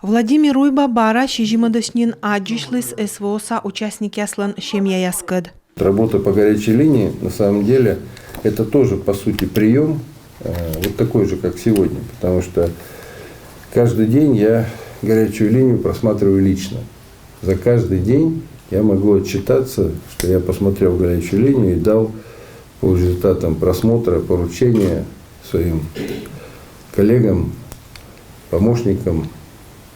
Владимир Уйба-Бара шижимадышнин аджишлис СВОСа участники аслан шемьяяскад. Работа по горячей линии, на самом деле, это тоже, по сути, прием, вот такой же, как сегодня. Потому что каждый день я горячую линию просматриваю лично. За каждый день я могу отчитаться, что я посмотрел горячую линию и дал по результатам просмотра поручения своим коллегам, помощникам,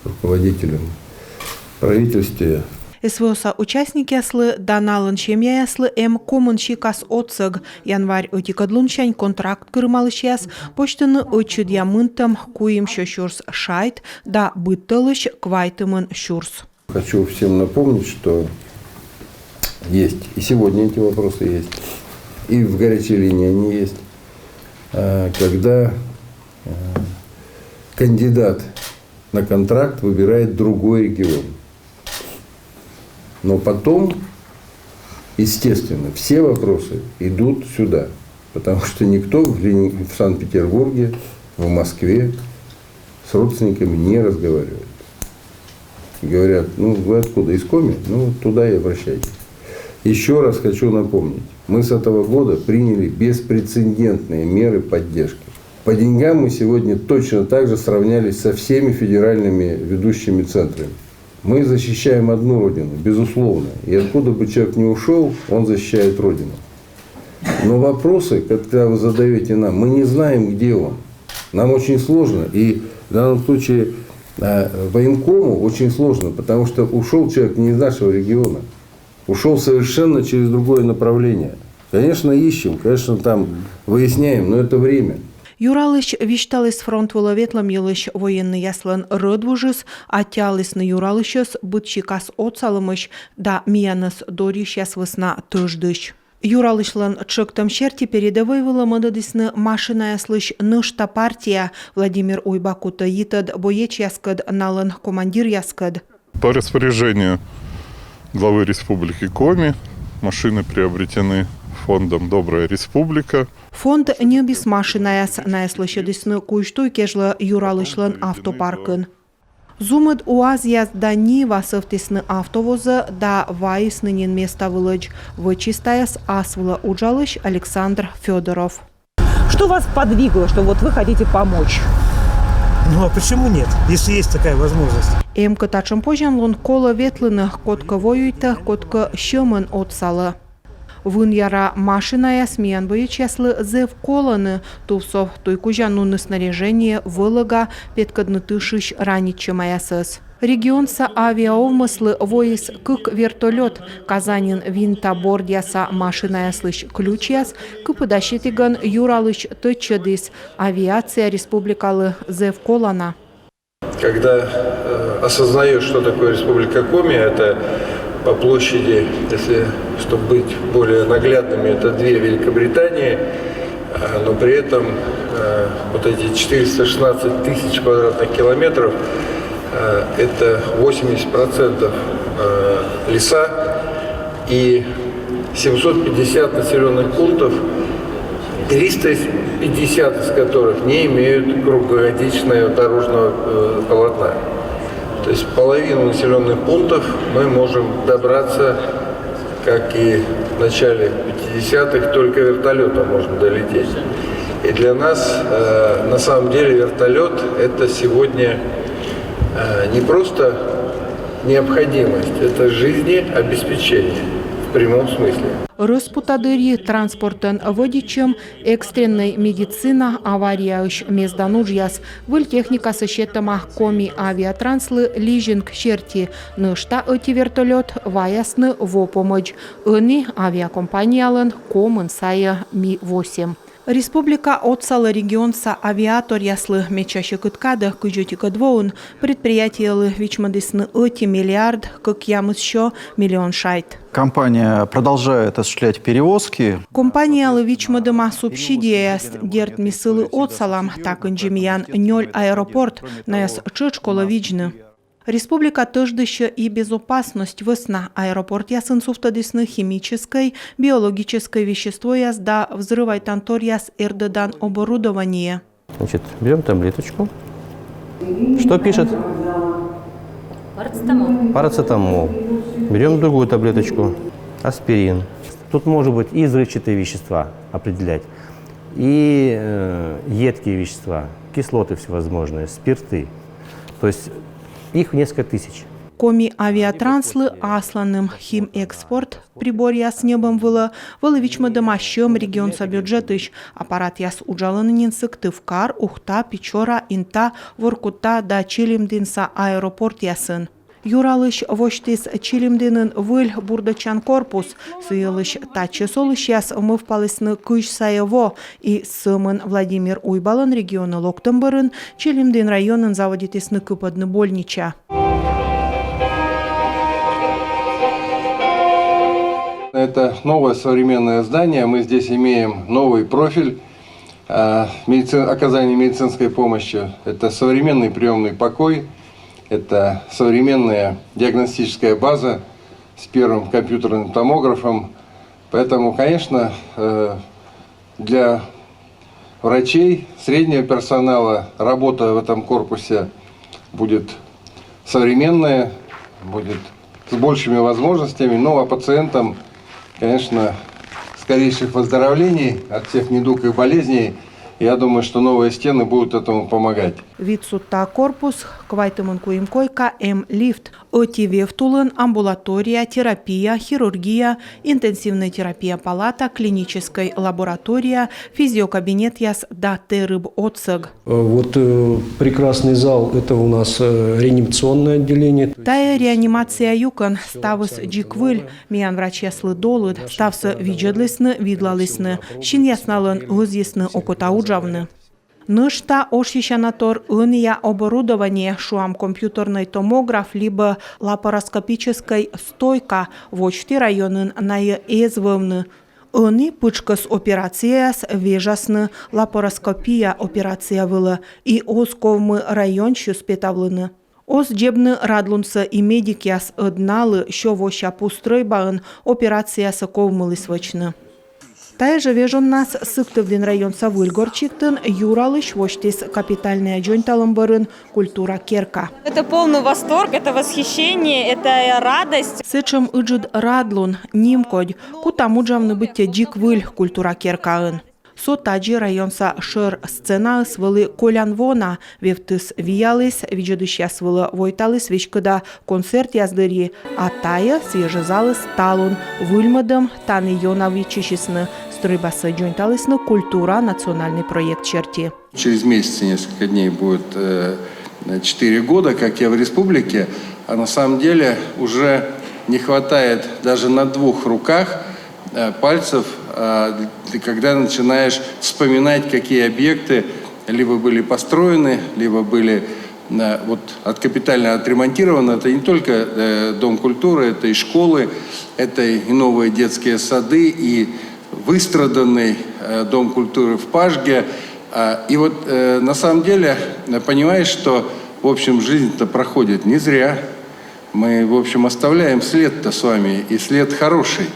руководителям правительства. СВОСа участники аслы даналын шемьяяслы комын шикас отсыг январь отикадлунчань контракт кырмалышяс почтаны очудья мынтам куим шошурс шайт да быттылыш квайтымын шурс. Хочу всем напомнить, что есть и сегодня эти вопросы есть, и в горячей линии они есть, когда кандидат на контракт выбирает другой регион. Но потом, естественно, все вопросы идут сюда, потому что никто в Санкт-Петербурге, в Москве с родственниками не разговаривает. Говорят, ну вы откуда, из Коми? Ну туда и обращайтесь. Еще раз хочу напомнить, мы с этого года приняли беспрецедентные меры поддержки. По деньгам мы сегодня точно так же сравнялись со всеми федеральными ведущими центрами. Мы защищаем одну родину, безусловно. И откуда бы человек не ушел, он защищает родину. Но вопросы, когда вы задаете нам, мы не знаем, где он. Нам очень сложно. И в данном случае военкому очень сложно, потому что ушел человек не из нашего региона. Ушел совершенно через другое направление. Конечно, ищем, конечно, там выясняем, но это время. Юралыш вишталис фронт воловетлам елыш военный яслан рыдвужис, а тялис на юралышес бытчикас отсалымыш да мияныс доришяс высна тыждыш. Юралышлан чыктым черти передовой выламададысны машина яслыш нышта партия Владимир Уйбакута йитад боеч яскад налын командир яскад. По распоряжению главы Республики Коми машины приобретены фондом «Добрая республика». Фонд не без машина яс наяслышедысны куйштуй кежлы юралышлан автопаркын. Зумыд УАЗ язда Нива совтисны автовозы да вайснынен места вылыч. Вычистаяс асвыла уджалыш Александр Федоров. Что вас подвигло, что вот вы хотите помочь? Ну а почему нет, если есть такая возможность? Катачым позжан лон кола ветлыных котка воюйта, котка щемын отсалы. Вын яра машина ясмиян боеч яслы зев коланы, тусов туйкужану снаряжение вылыга петкадны тышыш раничым аясыз. Регионса авиаовмыслы воис кык вертолет, Казанин винта борд яса машина яслыш ключ яс, кыпыдащитыган юралыш тычыдыс, авиация республикалы зев колана. Когда осознаешь, что такое Республика Коми, это по площади, если чтобы быть более наглядными, это две Великобритании, но при этом вот эти 416 тысяч квадратных километров это 80% леса и 750 населенных пунктов, 350 из которых не имеют круглогодичного дорожного полотна. То есть половину населенных пунктов мы можем добраться, как и в начале 50-х, только вертолетом можно долететь. И для нас, на самом деле, вертолет – это сегодня не просто необходимость, это жизнеобеспечение в прямом смысле. Роспутадыри транспортын водичым, экстренной медицина, авария уж мезданужьяс, выль техника сощетама коми авиатранслы лижинг черти, нышта эти вертолет ваясны во помощь, ыни авиакомпаниялын комын сая Ми-8. Республика отсалы регионса авиатор яслы мечаще кыткадах кыжетика двоун, предприятиялы вичмадысны эти миллиард, как ямысщо миллион шайт. Компания продолжает осуществлять перевозки. Компания вичмадыма субсидия дерт мисылы отсалам, так инжемиян нёль аэропорт, наяс чычкола вичны. Республика тыждыща и безопасность весна. Аэропорт ясын суфтадысны химической, биологической вещество язда взрывай тантор яс эрдедан оборудование. Значит, берем таблеточку. Что пишет? Парацетамол. Парацетамол. Берем другую таблеточку, аспирин. Тут может быть и взрывчатые вещества определять, и едкие вещества, кислоты всевозможные, спирты. То есть их несколько тысяч. Коми авиатранслы асланым химэкспорт прибор яс небом выловичмы машем регион бюджетыш аппарат яс уджаланын сыктывкар, ухта, печора, инта, воркута да Челимдинса аэропорт ясын. Юралыш воштис Челимдинын выль бурдачан корпус, сыйлыш тачы солыш яс мывпалысны кыш саево и сымын Владимир Уйбалын регионы Локтымбырын, Челимдин районын заводитесны кыпадны больнича. Это новое современное здание. Мы здесь имеем новый профиль оказания медицинской помощи. Это современный приемный покой, это современная диагностическая база с первым компьютерным томографом. Поэтому, конечно, для врачей, среднего персонала работа в этом корпусе будет современная, будет с большими возможностями, ну а пациентам, конечно, скорейших выздоровлений от всех недуг и болезней. Я думаю, что новые стены будут этому помогать. Вицута корпус, квайтымын койка, М-лифт, ОТВ-втулын, амбулатория, терапия, хирургия, интенсивная терапия палата, клиническая лаборатория, физиокабинет яс даты рыб отсыг. Вот прекрасный зал, это у нас реанимационное отделение. Тая реанимация юкан, ставыс джиквыль, миян врач яслы долыд, ставсы виджедлысны, видлалысны, шин ясналын гызесны окотауджавны. Нышта ошищанатор иния оборудование шуам компьютерный томограф либо лапароскопической стойка вочти районын найы эзвывны. Они пычкас операцияс вежасны лапароскопия операция вылы и осковмы район шуспетавлыны. Оз джебны радлунса и медикяс одналы шо воща пустройбаын операциясы ковмылы свычны. Тайже вежон нас сыктывдин район Савыльгорчиктын юралыш воштис капитальная джойнталым барын культура керка. Это полный восторг, это восхищение, это радость. Сычым ыджид радлун, нимкодь, кутамуджавны бытте джиквыль культура керкаын. Сотаджи районса шыр сцена свылы колянвона, вевтыс виялыс, виджедыш ясвылы войталыс вешкада концерт яздыри, а тая свежезалыс талун, выльмадым таны йонави чишисны, стройбасы джойнталысны культура национальный проект черти. Через месяц, несколько дней будет 4 года, как я в республике, а на самом деле уже не хватает даже на 2 руках пальцев, когда начинаешь вспоминать, какие объекты либо были построены, либо были вот, капитально отремонтированы. Это не только Дом культуры, это и школы, это и новые детские сады, и выстраданный Дом культуры в Пажге. И вот на самом деле понимаешь, что в общем жизнь-то проходит не зря. Мы в общем оставляем след-то с вами, и след хороший.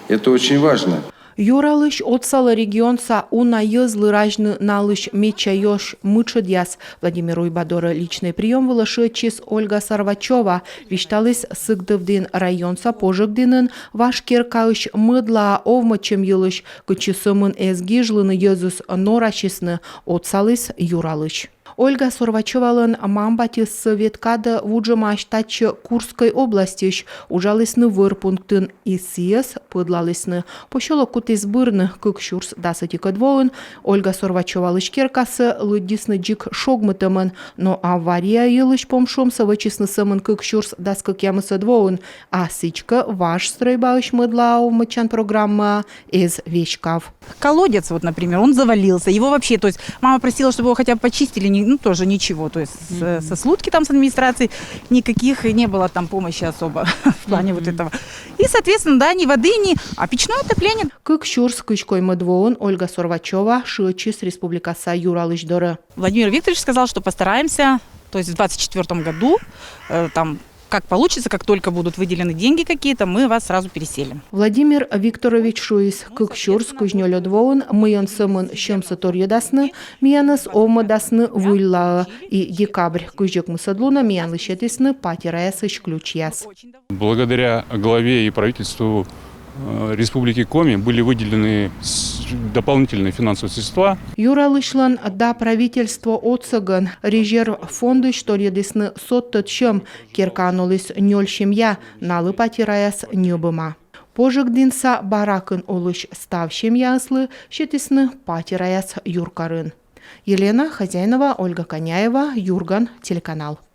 Это очень важно. Юралыш отсала регионса уна езлы ражны налыш мечайош мычедяс. Владимир Уйбадора личный прием вылашечис Ольга Сарвачева. Вишталыс сыгдывдин районса пожыгдинын вашкеркаыш мыдла овмачем елыш. Кычысымын эзгижлыны езус норачисны отсалыс юралыш. Ольга Сарвачевалын мамбати советкада вуджымаш тачы Курской областиш ужалысны вырпунктын и сиес пыдлалысны. Пощолок кутизбырны кыкшурс дасатикадвоын Ольга Сарвачевалыш керкасы лыдисны джик шогмытымын, но авария елыш помшомса вычисны сымын кыкшурс даскакямысадвоын, а сичка ваш стройбалыш мыдлау мычан программа из вечкав. Колодец, вот, например, он завалился. Его вообще, то есть мама просила, чтобы его хотя бы почистили, ну, тоже ничего. То есть со слудки там, с администрацией никаких не было там помощи особо в плане вот этого. И, соответственно, да, ни воды, ни... А печное отопление. Кыкшурс кычкой мыдвоын Ольга Сарвачева шычис республикаса Юралыш доры. Владимир Викторович сказал, что постараемся, то есть в 2024 году там как получится, как только будут выделены деньги какие-то, мы вас сразу переселим. Владимир Викторович Шуис кыкшурс кужнёлёдвоун мыйон сымын шымсы торьедасны, мияныс омадасны вуйлаа и декабрь кужек мысадлуна миянлы щетисны патираясыш ключяс. Благодаря главе и правительству Республики Коми были выделены дополнительные финансовые средства. Юралышлан да правительство отсыгын резерв фонды шторьедисны соттытшым керканулыс нёльшемья налы патираяс нёбыма. Пожыгдинса баракын олыш ставшем яслы щетисны патираяс юркарын. Елена Хозяинова, Ольга Коняева, Юрган, телеканал.